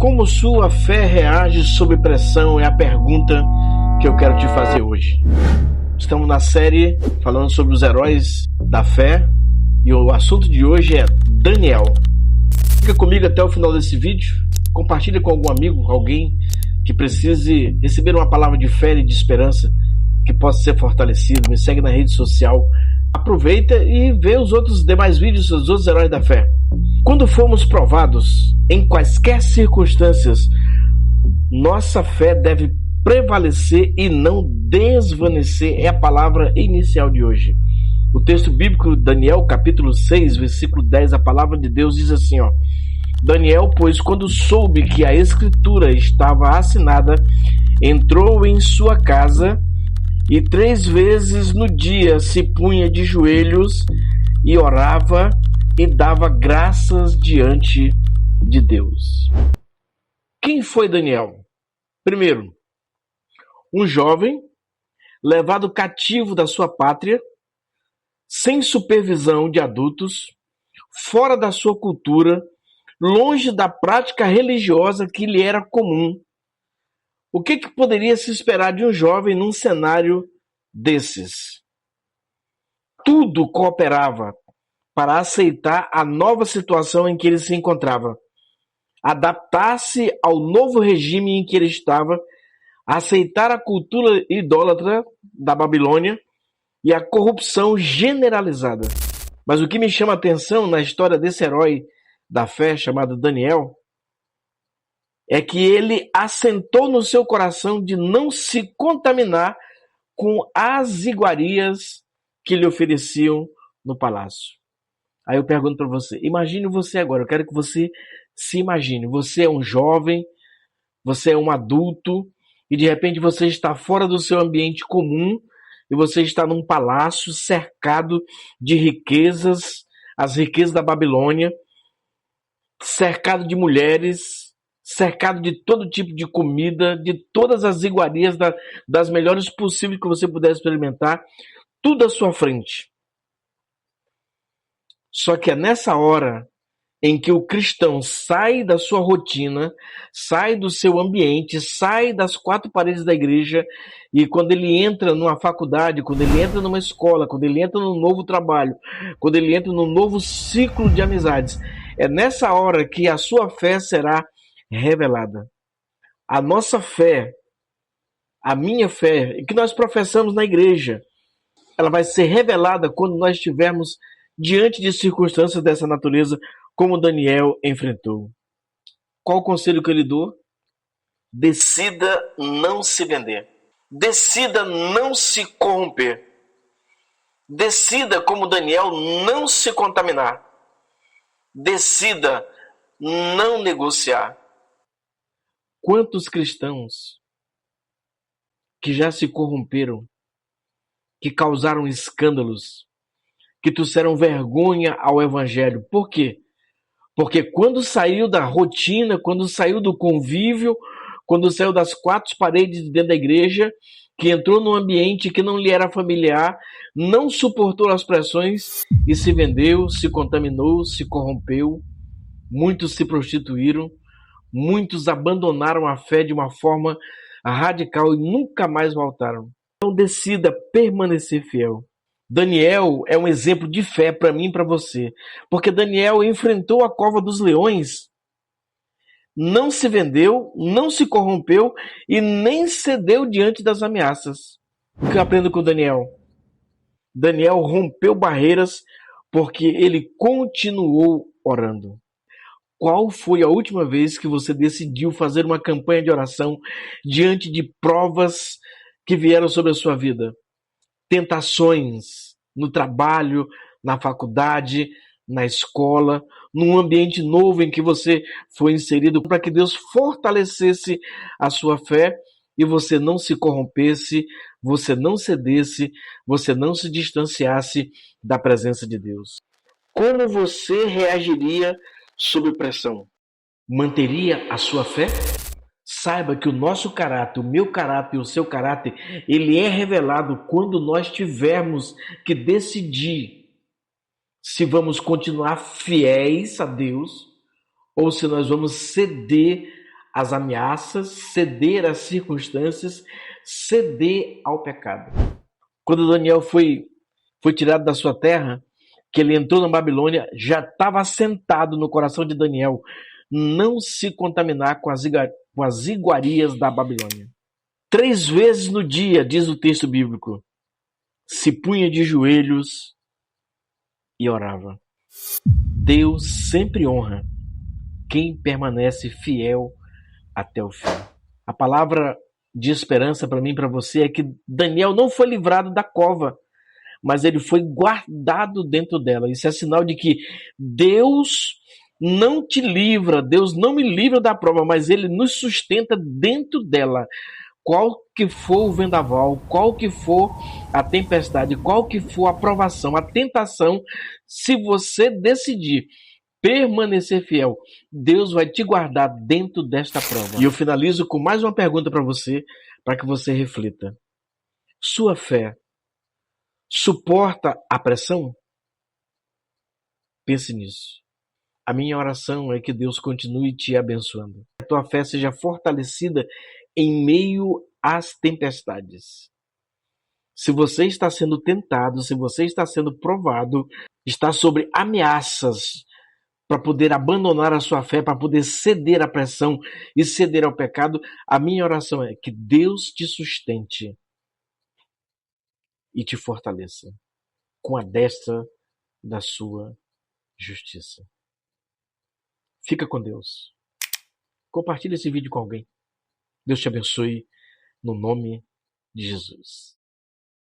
Como sua fé reage sob pressão é a pergunta que eu quero te fazer hoje. Estamos na série falando sobre os heróis da fé e o assunto de hoje é Daniel. Fica comigo até o final desse vídeo, compartilhe com algum amigo, alguém que precise receber uma palavra de fé e de esperança que possa ser fortalecido. Me segue na rede social, aproveita e vê os outros demais vídeos dos outros heróis da fé. Quando formos provados em quaisquer circunstâncias, nossa fé deve prevalecer e não desvanecer. É a palavra inicial de hoje. O texto bíblico, Daniel, capítulo 6, versículo 10, a palavra de Deus diz assim, Daniel, pois quando soube que a escritura estava assinada, entrou em sua casa e 3 vezes no dia se punha de joelhos e orava e dava graças diante de Deus. Quem foi Daniel? Primeiro, um jovem levado cativo da sua pátria, sem supervisão de adultos, fora da sua cultura, longe da prática religiosa que lhe era comum. O que poderia se esperar de um jovem num cenário desses? Tudo cooperava para aceitar a nova situação em que ele se encontrava, adaptar-se ao novo regime em que ele estava, aceitar a cultura idólatra da Babilônia e a corrupção generalizada. Mas o que me chama a atenção na história desse herói da fé chamado Daniel é que ele assentou no seu coração de não se contaminar com as iguarias que lhe ofereciam no palácio. Aí eu pergunto para você, imagine você agora, eu quero que você se imagine, você é um jovem, você é um adulto e de repente você está fora do seu ambiente comum e você está num palácio cercado de riquezas, as riquezas da Babilônia, cercado de mulheres, cercado de todo tipo de comida, de todas as iguarias das melhores possíveis que você puder experimentar, tudo à sua frente. Só que é nessa hora em que o cristão sai da sua rotina, sai do seu ambiente, sai das 4 paredes da igreja e quando ele entra numa faculdade, quando ele entra numa escola, quando ele entra num novo trabalho, quando ele entra num novo ciclo de amizades, é nessa hora que a sua fé será revelada. A nossa fé, a minha fé, que nós professamos na igreja, ela vai ser revelada quando nós estivermos diante de circunstâncias dessa natureza, como Daniel enfrentou. Qual o conselho que eu lhe dou? Decida não se vender. Decida não se corromper. Decida, como Daniel, não se contaminar. Decida não negociar. Quantos cristãos que já se corromperam, que causaram escândalos, que trouxeram vergonha ao evangelho. Por quê? Porque quando saiu da rotina, quando saiu do convívio, quando saiu das 4 paredes de dentro da igreja, que entrou num ambiente que não lhe era familiar, não suportou as pressões e se vendeu, se contaminou, se corrompeu. Muitos se prostituíram, muitos abandonaram a fé de uma forma radical e nunca mais voltaram. Então decida permanecer fiel. Daniel é um exemplo de fé para mim e para você, porque Daniel enfrentou a cova dos leões, não se vendeu, não se corrompeu e nem cedeu diante das ameaças. O que eu aprendo com Daniel? Daniel rompeu barreiras porque ele continuou orando. Qual foi a última vez que você decidiu fazer uma campanha de oração diante de provas que vieram sobre a sua vida? Tentações no trabalho, na faculdade, na escola, num ambiente novo em que você foi inserido, para que Deus fortalecesse a sua fé e você não se corrompesse, você não cedesse, você não se distanciasse da presença de Deus. Como você reagiria sob pressão? Manteria a sua fé? Saiba que o nosso caráter, o meu caráter e o seu caráter, ele é revelado quando nós tivermos que decidir se vamos continuar fiéis a Deus ou se nós vamos ceder às ameaças, ceder às circunstâncias, ceder ao pecado. Quando Daniel foi tirado da sua terra, que ele entrou na Babilônia, já estava assentado no coração de Daniel não se contaminar com as iguarias da Babilônia. 3 vezes no dia, diz o texto bíblico, se punha de joelhos e orava. Deus sempre honra quem permanece fiel até o fim. A palavra de esperança para mim e para você é que Daniel não foi livrado da cova, mas ele foi guardado dentro dela. Isso é sinal de que Deus não te livra, Deus não me livra da prova, mas ele nos sustenta dentro dela. Qual que for o vendaval, qual que for a tempestade, qual que for a provação, a tentação, se você decidir permanecer fiel, Deus vai te guardar dentro desta prova. E eu finalizo com mais uma pergunta para você, para que você reflita. Sua fé suporta a pressão? Pense nisso. A minha oração é que Deus continue te abençoando. Que a tua fé seja fortalecida em meio às tempestades. Se você está sendo tentado, se você está sendo provado, está sobre ameaças para poder abandonar a sua fé, para poder ceder à pressão e ceder ao pecado, a minha oração é que Deus te sustente e te fortaleça com a destra da sua justiça. Fica com Deus. Compartilhe esse vídeo com alguém. Deus te abençoe no nome de Jesus.